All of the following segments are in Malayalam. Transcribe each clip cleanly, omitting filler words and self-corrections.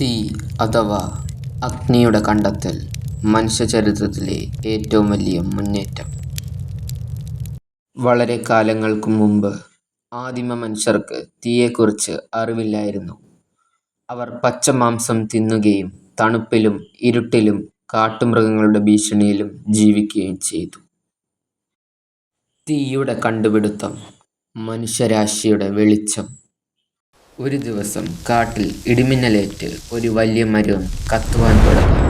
തീ അഥവാ അഗ്നിയുടെ കണ്ടെത്തൽ മനുഷ്യചരിത്രത്തിലെ ഏറ്റവും വലിയ മുന്നേറ്റം. വളരെ കാലങ്ങൾക്കു മുമ്പ് ആദിമ മനുഷ്യർക്ക് തീയെക്കുറിച്ച് അറിവില്ലായിരുന്നു. അവർ പച്ചമാംസം തിന്നുകയും തണുപ്പിലും ഇരുട്ടിലും കാട്ടുമൃഗങ്ങളുടെ ഭീഷണിയിലും ജീവിക്കുകയും ചെയ്തു. തീയുടെ കണ്ടുപിടുത്തം, മനുഷ്യരാശിയുടെ വെളിച്ചം. ഒരു ദിവസം കാട്ടിൽ ഇടിമിന്നലേറ്റ് ഒരു വലിയ മരം കത്തുവാൻ തുടങ്ങി.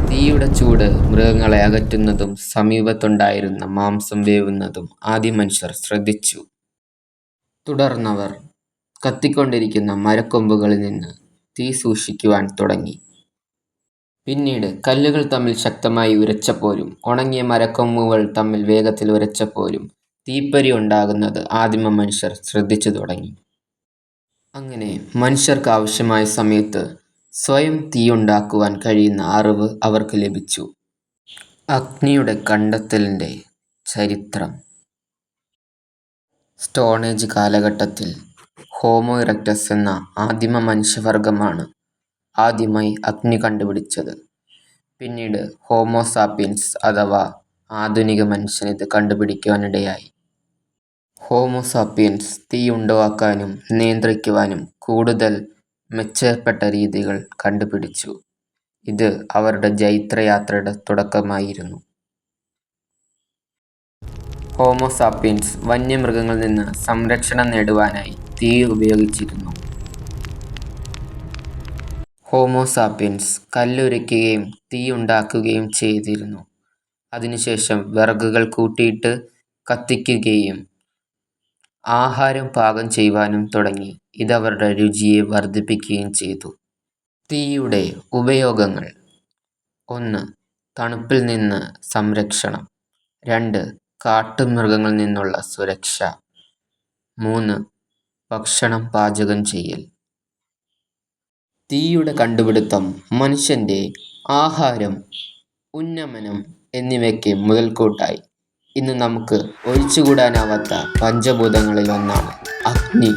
തീയുടെ ചൂട് മൃഗങ്ങളെ അകറ്റുന്നതും സമീപത്തുണ്ടായിരുന്ന മാംസം വേവുന്നതും ആദ്യ മനുഷ്യർ ശ്രദ്ധിച്ചു. തുടർന്നവർ കത്തിക്കൊണ്ടിരിക്കുന്ന മരക്കൊമ്പുകളിൽ നിന്ന് തീ സൂക്ഷിക്കുവാൻ തുടങ്ങി. പിന്നീട് കല്ലുകൾ തമ്മിൽ ശക്തമായി ഉരച്ചപ്പോഴും ഉണങ്ങിയ മരക്കൊമ്പുകൾ തമ്മിൽ വേഗത്തിൽ ഉരച്ചപ്പോഴും തീപ്പൊരി ഉണ്ടാകുന്നത് ആദിമ മനുഷ്യർ ശ്രദ്ധിച്ചു തുടങ്ങി. അങ്ങനെ മനുഷ്യർക്ക് ആവശ്യമായ സമയത്ത് സ്വയം തീയുണ്ടാക്കുവാൻ കഴിയുന്ന അറിവ് അവർക്ക് ലഭിച്ചു. അഗ്നിയുടെ കണ്ടെത്തലിൻ്റെ ചരിത്രം. സ്റ്റോൺ ഏജ് കാലഘട്ടത്തിൽ ഹോമോ ഇറക്ടസ് എന്ന ആദിമ മനുഷ്യവർഗമാണ് ആദ്യമായി അഗ്നി കണ്ടുപിടിച്ചത്. പിന്നീട് ഹോമോ സാപ്പിയൻസ് അഥവാ ആധുനിക മനുഷ്യൻ ഇത് കണ്ടുപിടിക്കുവാനിടയായി. ഹോമോ സാപ്പിയൻസ് തീ ഉണ്ടാക്കാനും നിയന്ത്രിക്കുവാനും കൂടുതൽ മെച്ചപ്പെട്ട രീതികൾ കണ്ടുപിടിച്ചു. ഇത് അവരുടെ ജൈത്രയാത്രയുടെ തുടക്കമായിരുന്നു. ഹോമോ സാപ്പിയൻസ് വന്യമൃഗങ്ങളിൽ നിന്ന് സംരക്ഷണം നേടുവാനായി തീ ഉപയോഗിച്ചിരുന്നു. ഹോമോ സാപ്പിയൻസ് കല്ലുരയ്ക്കുകയും തീ ഉണ്ടാക്കുകയും ചെയ്തിരുന്നു. അതിനുശേഷം വിറകുകൾ കൂട്ടിയിട്ട് കത്തിക്കുകയും ആഹാരം പാകം ചെയ്യുവാനും തുടങ്ങി. ഇതവരുടെ രുചിയെ വർദ്ധിപ്പിക്കുകയും ചെയ്തു. തീയുടെ ഉപയോഗങ്ങൾ: 1. തണുപ്പിൽ നിന്ന് സംരക്ഷണം. 2. കാട്ടുമൃഗങ്ങളിൽ നിന്നുള്ള സുരക്ഷ. 3. ഭക്ഷണം പാചകം ചെയ്യൽ. തീയുടെ കണ്ടുപിടുത്തം മനുഷ്യൻ്റെ ആഹാരം, ഉന്നമനം എന്നിവയ്ക്ക് മുതൽക്കൂട്ടായി. ഇന്ന് നമുക്ക് ഒഴിച്ചുകൂടാനാവാത്ത പഞ്ചഭൂതങ്ങളിൽ ഒന്നാണ് അഗ്നി.